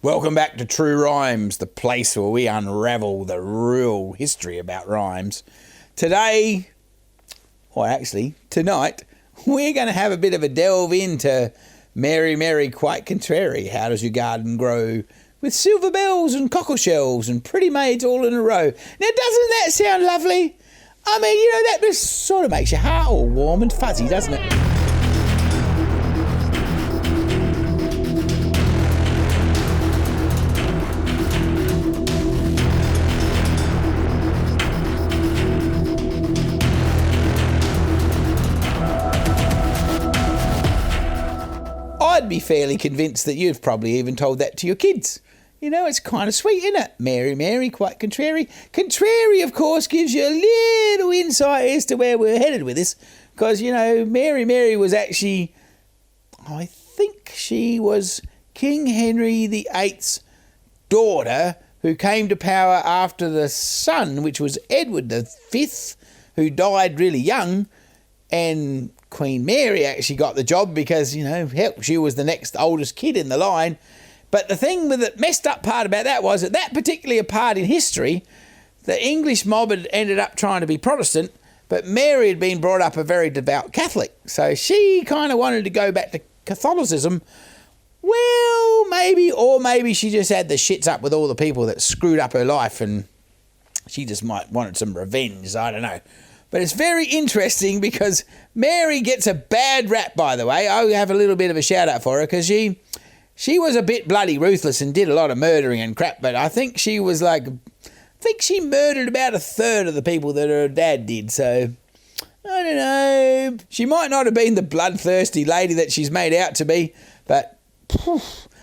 Welcome back to True Rhymes, the place where we unravel the real history about rhymes. Today, or actually tonight, we're going to have a bit of a delve into Mary, Mary, quite contrary. How does your garden grow? With silver bells and cockle shells and pretty maids all in a row. Now, doesn't that sound lovely? I mean, that just sort of makes your heart all warm and fuzzy, doesn't it? I'd be fairly convinced that you've probably even told that to your kids. It's kind of sweet, isn't it? Mary, Mary, quite contrary. Contrary, of course, gives you a little insight as to where we're headed with this. Because, Mary, Mary was actually, I think she was King Henry VIII's daughter who came to power after the son, which was Edward V, who died really young. And Queen Mary actually got the job because, hell, she was the next oldest kid in the line. But the thing with the messed up part about that was that particular part in history, the English mob had ended up trying to be Protestant, but Mary had been brought up a very devout Catholic. So she kind of wanted to go back to Catholicism. Well, maybe she just had the shits up with all the people that screwed up her life and she just wanted some revenge. I don't know. But it's very interesting because Mary gets a bad rap, by the way. I have a little bit of a shout out for her because she was a bit bloody ruthless and did a lot of murdering and crap. But I think she murdered about a third of the people that her dad did. So I don't know. She might not have been the bloodthirsty lady that she's made out to be, but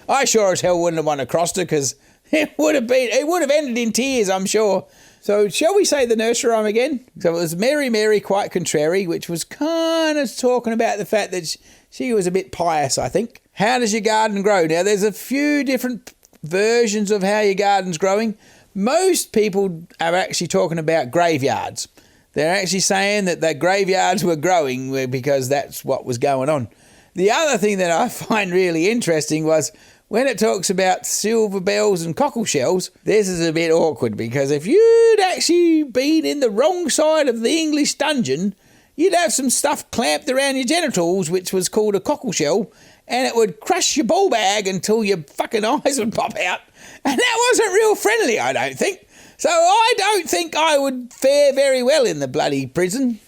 I sure as hell wouldn't have won across her because it would have ended in tears, I'm sure. So shall we say the nursery rhyme again? So it was Mary, Mary, quite contrary, which was kind of talking about the fact that she was a bit pious, I think. How does your garden grow? Now, there's a few different versions of how your garden's growing. Most people are actually talking about graveyards. They're actually saying that the graveyards were growing because that's what was going on. The other thing that I find really interesting was when it talks about silver bells and cockle shells, this is a bit awkward because if you'd actually been in the wrong side of the English dungeon, you'd have some stuff clamped around your genitals, which was called a cockle shell, and it would crush your ball bag until your fucking eyes would pop out. And that wasn't real friendly, I don't think. So I don't think I would fare very well in the bloody prison,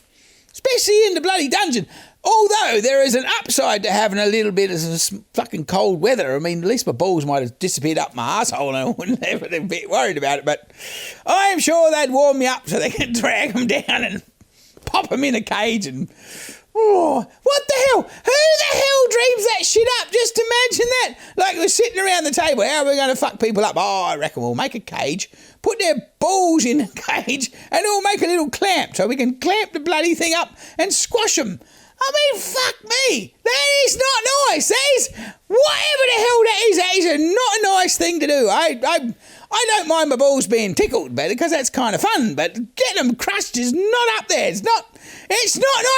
especially in the bloody dungeon. Although there is an upside to having a little bit of fucking cold weather. I mean, at least my balls might have disappeared up my arsehole and I wouldn't have been a bit worried about it. But I am sure they'd warm me up so they could drag them down and pop them in a cage and... Oh, what the hell? Who the hell dreams that shit up? Just imagine that. Like we're sitting around the table. How are we going to fuck people up? Oh, I reckon we'll make a cage, put their balls in the cage, and we'll make a little clamp so we can clamp the bloody thing up and squash them. I mean, fuck me. That is not nice. That is, whatever the hell that is not a nice thing to do. I don't mind my balls being tickled, because that's kind of fun, but getting them crushed is not up there. It's not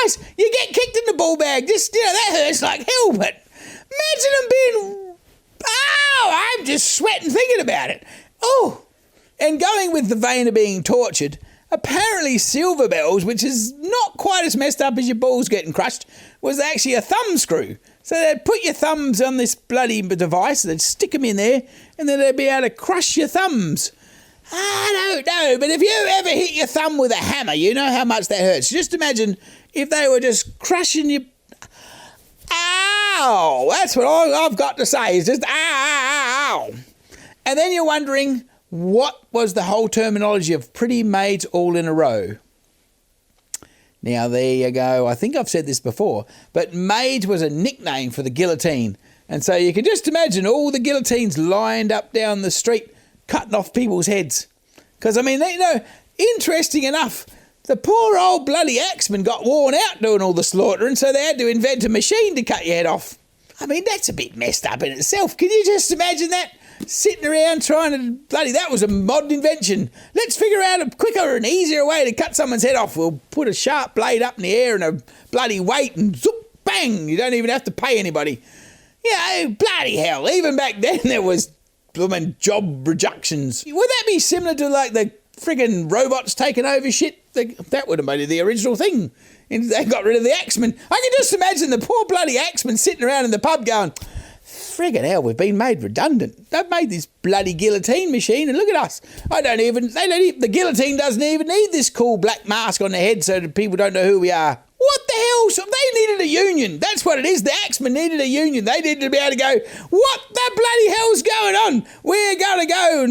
nice. You get kicked in the ball bag. Just, that hurts like hell, but imagine them being, I'm just sweating thinking about it. Oh, and going with the vein of being tortured, apparently silver bells, which is not quite as messed up as your balls getting crushed, was actually a thumb screw. So they'd put your thumbs on this bloody device, they'd stick them in there, and then they'd be able to crush your thumbs. I don't know, but if you ever hit your thumb with a hammer, you know how much that hurts. Just imagine if they were just crushing your... Ow! That's what I've got to say, is just ow! And then you're wondering... what was the whole terminology of pretty maids all in a row? Now, there you go. I think I've said this before, but maids was a nickname for the guillotine. And so you can just imagine all the guillotines lined up down the street, cutting off people's heads. Because, I mean, interesting enough, the poor old bloody axeman got worn out doing all the slaughtering, so they had to invent a machine to cut your head off. I mean, that's a bit messed up in itself. Can you just imagine that? Sitting around trying to... that was a modern invention. Let's figure out a quicker and easier way to cut someone's head off. We'll put a sharp blade up in the air and a bloody weight and zoop, bang. You don't even have to pay anybody. Bloody hell. Even back then there was blooming job reductions. Would that be similar to like the friggin' robots taking over shit? That would have made it the original thing. And they got rid of the axeman. I can just imagine the poor bloody axeman sitting around in the pub going, friggin' hell, we've been made redundant. They've made this bloody guillotine machine, and look at us. The guillotine doesn't even need this cool black mask on the head so that people don't know who we are. What the hell? So they needed a union. That's what it is. The axemen needed a union. They needed to be able to go, what the bloody hell's going on? We're going to go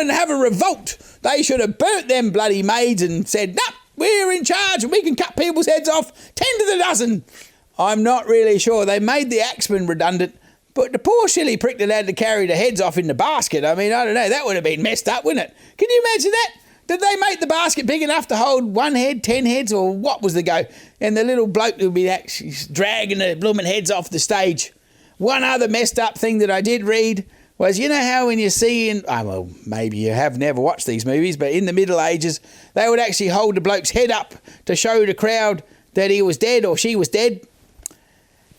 and have a revolt. They should have burnt them bloody maids and said, nah, we're in charge and we can cut people's heads off 10 to the dozen. I'm not really sure. They made the axemen redundant, but the poor silly prick that had to carry the heads off in the basket, I mean, I don't know, that would have been messed up, wouldn't it? Can you imagine that? Did they make the basket big enough to hold 1 head, 10 heads, or what was the go? And the little bloke would be actually dragging the blooming heads off the stage. One other messed up thing that I did read was, you know how when you see maybe you have never watched these movies, but in the Middle Ages, they would actually hold the bloke's head up to show the crowd that he was dead or she was dead.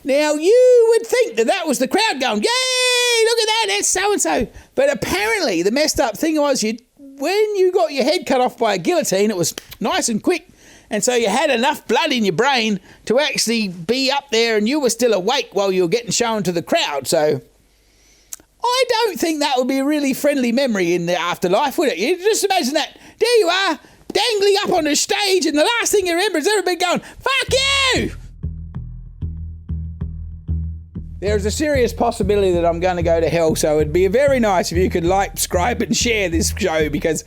Now, you would think that was the crowd going, yay, look at that, that's so-and-so. But apparently, the messed up thing was, when you got your head cut off by a guillotine, it was nice and quick. And so you had enough blood in your brain to actually be up there and you were still awake while you were getting shown to the crowd. So I don't think that would be a really friendly memory in the afterlife, would it? You just imagine that. There you are, dangling up on the stage, and the last thing you remember is everybody going, fuck you! There's a serious possibility that I'm going to go to hell, so it'd be very nice if you could like, subscribe and share this show, because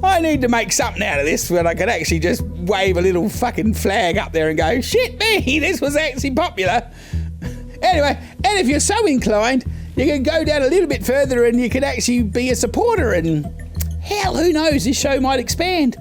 I need to make something out of this where I could actually just wave a little fucking flag up there and go, shit me, this was actually popular. Anyway, and if you're so inclined, you can go down a little bit further and you can actually be a supporter, and hell, who knows, this show might expand.